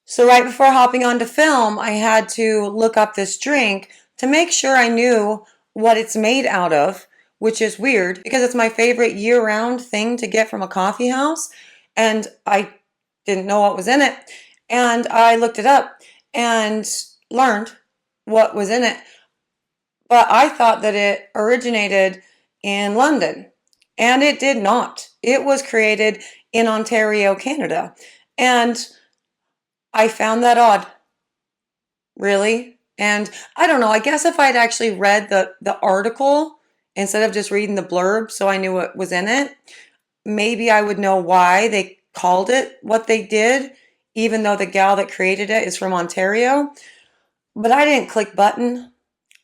So right before hopping on to film, I had to look up this drink to make sure I knew what it's made out of, which is weird because it's my favorite year-round thing to get from a coffee house, and I didn't know what was in it. And I looked it up and learned what was in it. But I thought that it originated in London, and it did not. It was created in Ontario, Canada. And I found that odd. Really? And I don't know, I guess if I'd actually read the article instead of just reading the blurb so I knew what was in it, maybe I would know why they called it what they did, even though the gal that created it is from Ontario. But I didn't click button.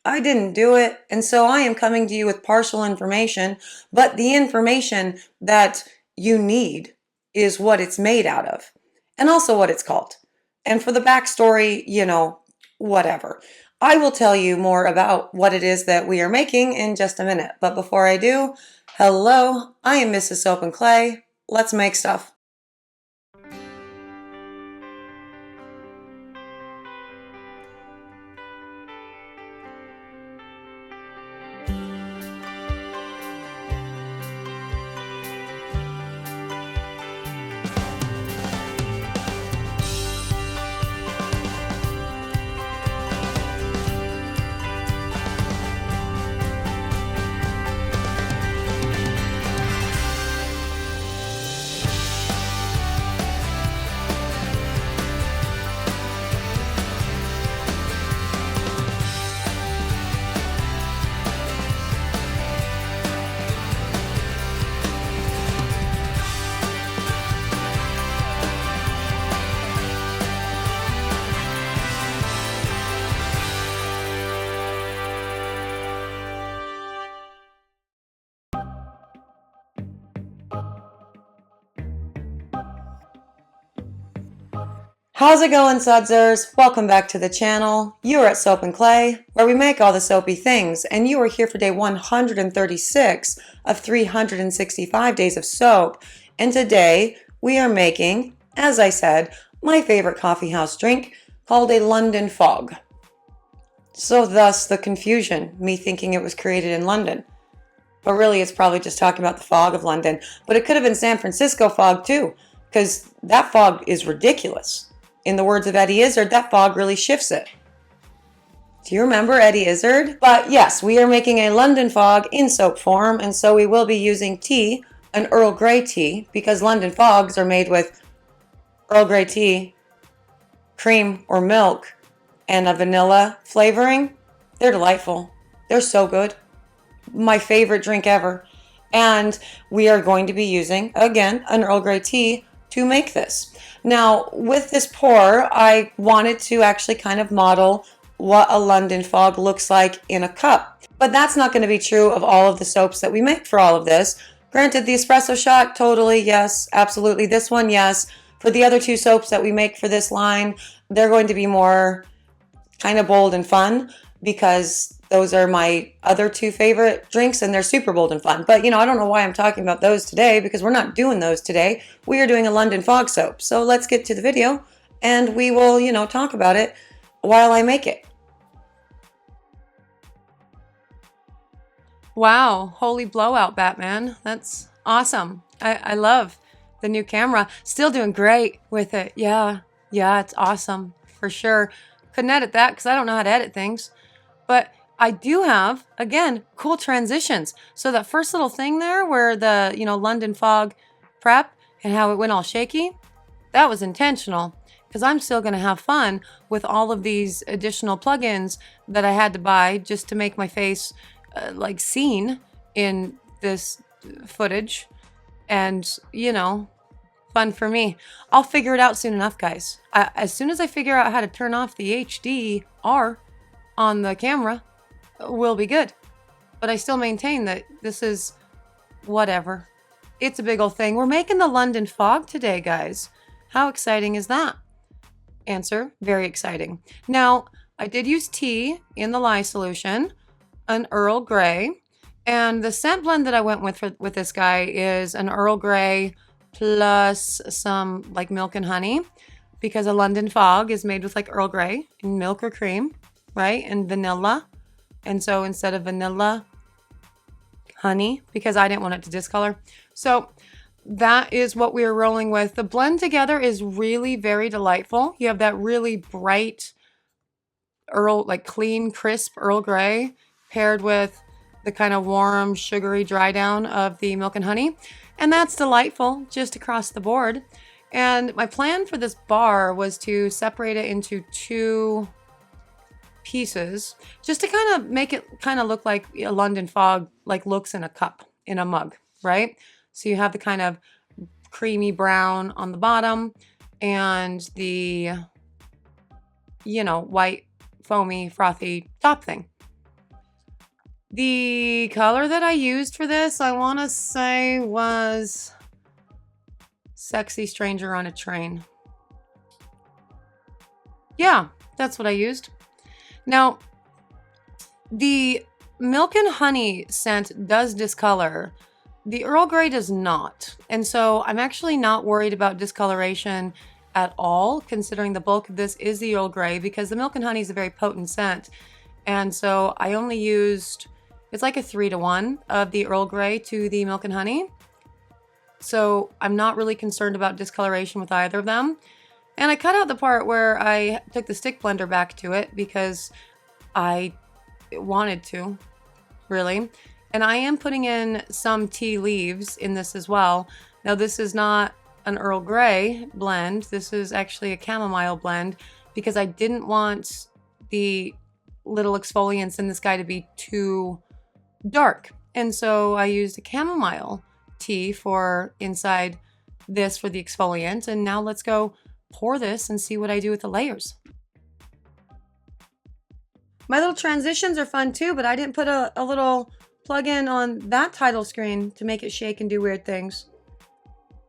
I didn't do it. And so I am coming to you with partial information, but the information that you need is what it's made out of and also what it's called. And for the backstory, whatever. I will tell you more about what it is that we are making in just a minute. But before I do, hello, I am Mrs. Soap and Clay. Let's make stuff. How's it going, Sudsers? Welcome back to the channel. You are at Soap and Clay, where we make all the soapy things, and you are here for day 136 of 365 days of soap. And today we are making, as I said, my favorite coffee house drink called a London Fog. So thus the confusion, me thinking it was created in London. But really it's probably just talking about the fog of London. But it could have been San Francisco fog too, because that fog is ridiculous. In the words of Eddie Izzard, that fog really shifts it. Do you remember Eddie Izzard? But yes, we are making a London Fog in soap form, and so we will be using tea, an Earl Grey tea, because London Fogs are made with Earl Grey tea, cream or milk, and a vanilla flavoring. They're delightful. They're so good. My favorite drink ever. And we are going to be using, again, an Earl Grey tea to make this. Now, with this pour, I wanted to actually kind of model what a London Fog looks like in a cup. But that's not going to be true of all of the soaps that we make for all of this. Granted, the espresso shot, totally, yes, absolutely. This one, yes. For the other two soaps that we make for this line, they're going to be more kind of bold and fun because those are my other two favorite drinks and they're super bold and fun. But, I don't know why I'm talking about those today because we're not doing those today. We are doing a London Fog soap. So let's get to the video and we will, talk about it while I make it. Wow. Holy blowout, Batman. That's awesome. I love the new camera. Still doing great with it. Yeah, it's awesome for sure. Couldn't edit that because I don't know how to edit things. But I do have, again, cool transitions. So that first little thing there where the, London Fog prep and how it went all shaky, that was intentional because I'm still going to have fun with all of these additional plugins that I had to buy just to make my face seen in this footage and, fun for me. I'll figure it out soon enough, guys. As soon as I figure out how to turn off the HDR on the camera, we'll be good. But I still maintain that this is whatever. It's a big old thing. We're making the London Fog today, guys. How exciting is that? Answer, very exciting. Now, I did use tea in the lye solution, an Earl Grey, and the scent blend that I went with this guy is an Earl Grey plus some milk and honey, because a London fog is made with like Earl Grey and milk or cream, right? And vanilla. And so instead of vanilla, honey, because I didn't want it to discolor. So that is what we are rolling with. The blend together is really very delightful. You have that really bright like clean, crisp Earl Grey paired with the kind of warm, sugary dry down of the milk and honey. And that's delightful just across the board. And my plan for this bar was to separate it into 2 pieces just to kind of make it kind of look like a London fog like looks in a cup, in a mug, right? So you have the kind of creamy brown on the bottom and the, you know, white, foamy, frothy top thing. The color that I used for this, I want to say was Sexy Stranger on a Train. Yeah, that's what I used. Now, the milk and honey scent does discolor. The Earl Grey does not. And so I'm actually not worried about discoloration at all, considering the bulk of this is the Earl Grey, because the milk and honey is a very potent scent. And so I only used, it's like a 3-to-1 of the Earl Grey to the milk and honey. So I'm not really concerned about discoloration with either of them. And I cut out the part where I took the stick blender back to it because I wanted to, really. And I am putting in some tea leaves in this as well. Now this is not an Earl Grey blend. This is actually a chamomile blend because I didn't want the little exfoliants in this guy to be too dark. And so I used a chamomile tea for inside this for the exfoliant. And now let's go pour this and see what I do with the layers. My little transitions are fun too, but I didn't put a little plug-in on that title screen to make it shake and do weird things.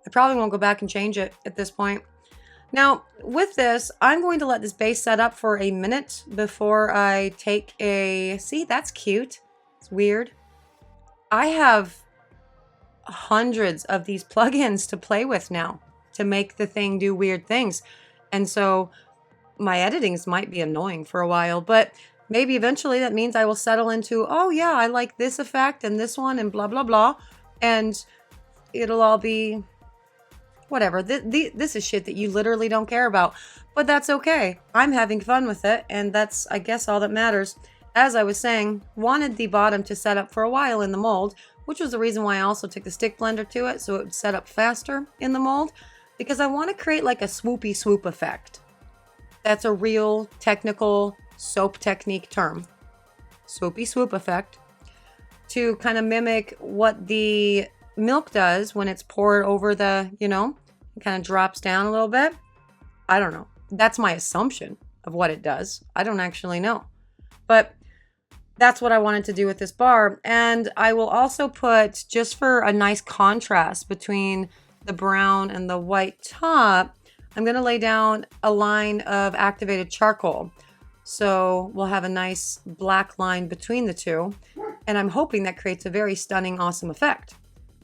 I probably won't go back and change it at this point. Now, with this, I'm going to let this base set up for a minute before I take a... See, that's cute. It's weird. I have hundreds of these plugins to play with now to make the thing do weird things. And so my editings might be annoying for a while, but maybe eventually that means I will settle into, oh yeah, I like this effect and this one and blah, blah, blah. And it'll all be whatever. This is shit that you literally don't care about, but that's okay. I'm having fun with it. And that's, I guess, all that matters. As I was saying, wanted the bottom to set up for a while in the mold, which was the reason why I also took the stick blender to it. So it would set up faster in the mold because I want to create like a swoopy swoop effect. That's a real technical soap technique term. Swoopy swoop effect. To kind of mimic what the milk does when it's poured over the, you know, it kind of drops down a little bit. I don't know. That's my assumption of what it does. I don't actually know. But that's what I wanted to do with this bar. And I will also put, just for a nice contrast between the brown and the white top, I'm going to lay down a line of activated charcoal. So we'll have a nice black line between the two. And I'm hoping that creates a very stunning, awesome effect.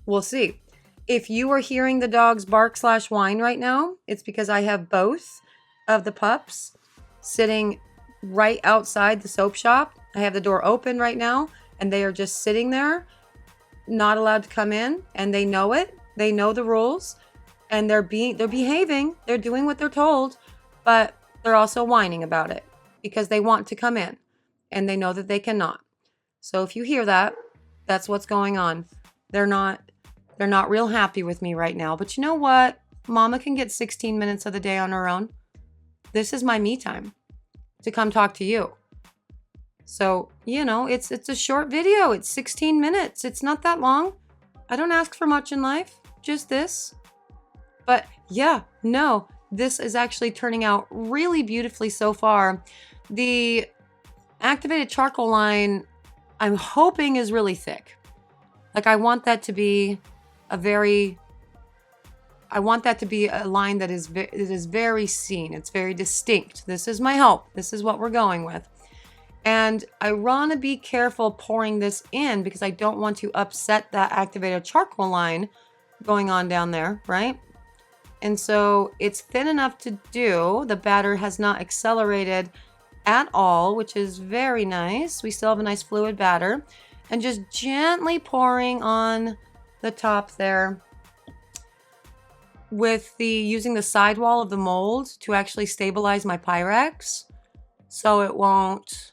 We'll see. If you are hearing the dog's bark/whine right now, it's because I have both of the pups sitting right outside the soap shop. I have the door open right now and they are just sitting there, not allowed to come in, and they know it. They know the rules and they're behaving. They're doing what they're told, but they're also whining about it because they want to come in and they know that they cannot. So if you hear that, that's what's going on. They're not real happy with me right now, but you know what? Mama can get 16 minutes of the day on her own. This is my me time to come talk to you. So, you know, it's a short video. It's 16 minutes. It's not that long. I don't ask for much in life, just this. But yeah, no, this is actually turning out really beautifully so far. The activated charcoal line, I'm hoping, is really thick. Like I want that to be a line that is very seen. It's very distinct. This is my hope. This is what we're going with. And I want to be careful pouring this in because I don't want to upset that activated charcoal line going on down there, right? And so it's thin enough to do. The batter has not accelerated at all, which is very nice. We still have a nice fluid batter. And just gently pouring on the top there with using the sidewall of the mold to actually stabilize my Pyrex so it won't,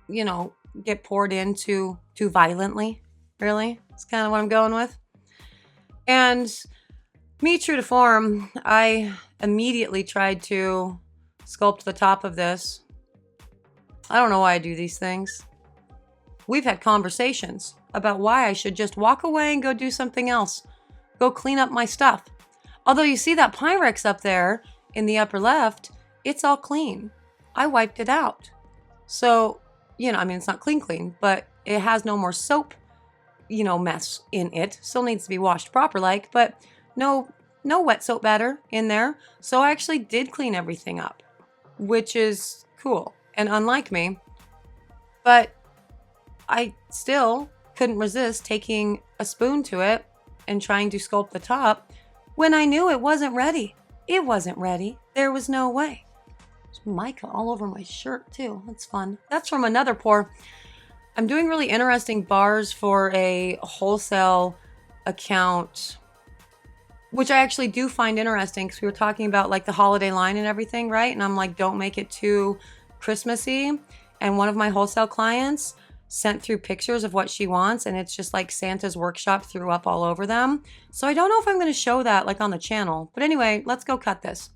you know, get poured in too violently, really. That's kind of what I'm going with. And me, true to form, I immediately tried to sculpt the top of this. I don't know why I do these things. We've had conversations about why I should just walk away and go do something else. Go clean up my stuff. Although you see that Pyrex up there in the upper left, it's all clean. I wiped it out. So, you know, I mean, it's not clean, but it has no more soap, you know, mess in it. Still needs to be washed proper like, but no wet soap batter in there. So I actually did clean everything up, which is cool and unlike me. But I still couldn't resist taking a spoon to it and trying to sculpt the top when I knew it wasn't ready. It wasn't ready. There was no way. There's mica all over my shirt too. That's fun. That's from another pour. I'm doing really interesting bars for a wholesale account, which I actually do find interesting because we were talking about like the holiday line and everything, right? And I'm like, don't make it too Christmassy. And one of my wholesale clients sent through pictures of what she wants, and it's just like Santa's workshop threw up all over them. So I don't know if I'm going to show that like on the channel. But anyway, let's go cut this.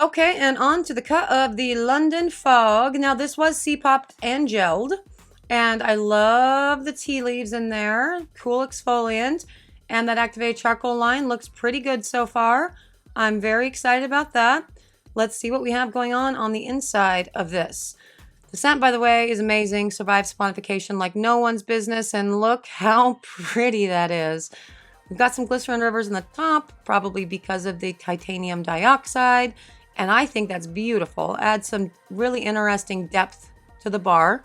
Okay, and on to the cut of the London Fog. Now this was C-popped and gelled, and I love the tea leaves in there. Cool exfoliant, and that activated charcoal line looks pretty good so far. I'm very excited about that. Let's see what we have going on the inside of this. The scent, by the way, is amazing. Survives saponification like no one's business, and look how pretty that is. We've got some glycerin rivers in the top, probably because of the titanium dioxide, and I think that's beautiful. Adds some really interesting depth to the bar,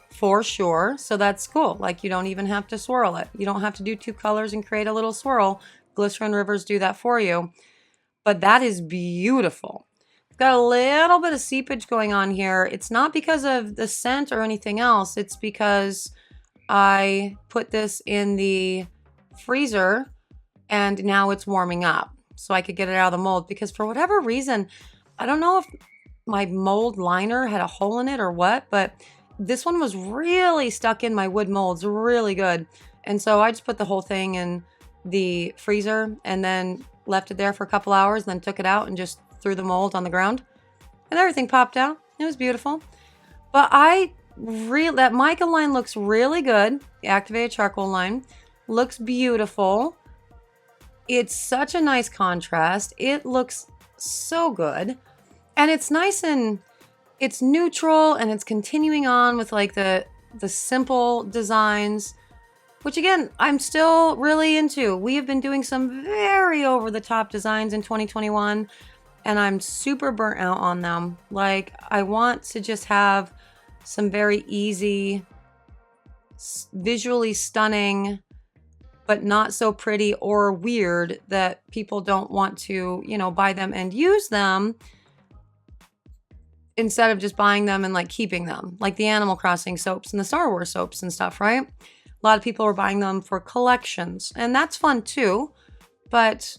for sure. So that's cool. Like, you don't even have to swirl it. You don't have to do two colors and create a little swirl. Glycerin rivers do that for you. But that is beautiful. Got a little bit of seepage going on here. It's not because of the scent or anything else. It's because I put this in the freezer and now it's warming up so I could get it out of the mold, because for whatever reason, I don't know if my mold liner had a hole in it or what, but this one was really stuck in my wood molds really good. And so I just put the whole thing in the freezer and then left it there for a couple hours, then took it out and just threw the mold on the ground, and everything popped out. It was beautiful. But that mica line looks really good. The activated charcoal line looks beautiful. It's such a nice contrast. It looks so good, and it's nice and it's neutral, and it's continuing on with like the simple designs, which again, I'm still really into. We have been doing some very over the top designs in 2021. And I'm super burnt out on them. Like, I want to just have some very easy, visually stunning, but not so pretty or weird that people don't want to, you know, buy them and use them instead of just buying them and like keeping them. Like the Animal Crossing soaps and the Star Wars soaps and stuff, right? A lot of people are buying them for collections, and that's fun too. But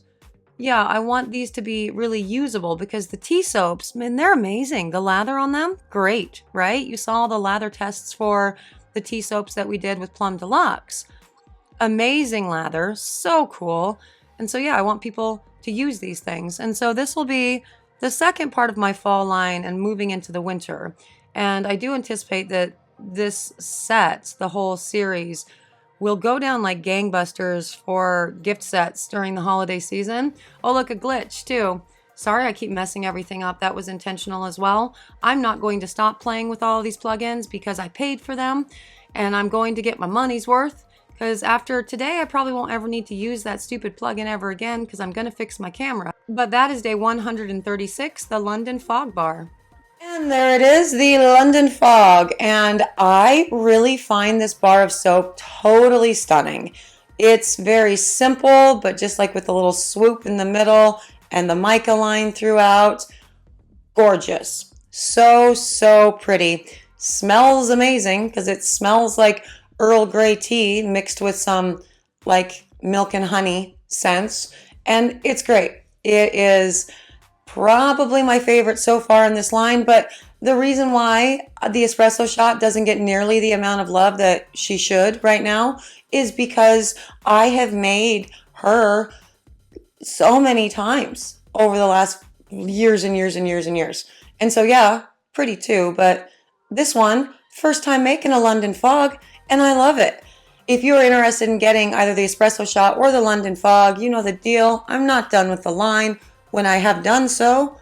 yeah, I want these to be really usable, because the tea soaps, man, they're amazing. The lather on them, great, right? You saw the lather tests for the tea soaps that we did with Plum Deluxe. Amazing lather, so cool. And so yeah, I want people to use these things. And so this will be the second part of my fall line and moving into the winter. And I do anticipate that this set, the whole series, will go down like gangbusters for gift sets during the holiday season. Oh, look, a glitch too. Sorry, I keep messing everything up. That was intentional as well. I'm not going to stop playing with all of these plugins because I paid for them, and I'm going to get my money's worth, because after today, I probably won't ever need to use that stupid plugin ever again, because I'm going to fix my camera. But that is day 136, the London Fog Bar. And there it is, the London Fog. And I really find this bar of soap totally stunning. It's very simple, but just like with a little swoop in the middle and the mica line throughout, gorgeous. So, so pretty. Smells amazing because it smells like Earl Grey tea mixed with some like milk and honey scents, and it's great. It is probably my favorite so far in this line, but the reason why the espresso shot doesn't get nearly the amount of love that she should right now is because I have made her so many times over the last years and years and years and years. And so, yeah, pretty too, but this one, first time making a London Fog, and I love it. If you're interested in getting either the espresso shot or the London Fog, you know the deal. I'm not done with the line. When I have done so,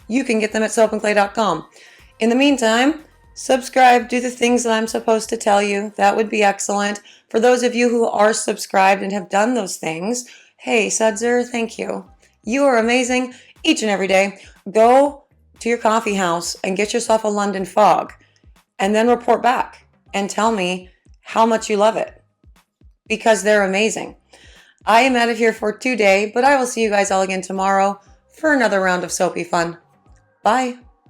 you can get them at soapandclay.com. In the meantime, subscribe, do the things that I'm supposed to tell you. That would be excellent. For those of you who are subscribed and have done those things, hey, Sudzer, thank you. You are amazing each and every day. Go to your coffee house and get yourself a London Fog and then report back and tell me how much you love it because they're amazing. I am out of here for today, but I will see you guys all again tomorrow for another round of soapy fun. Bye.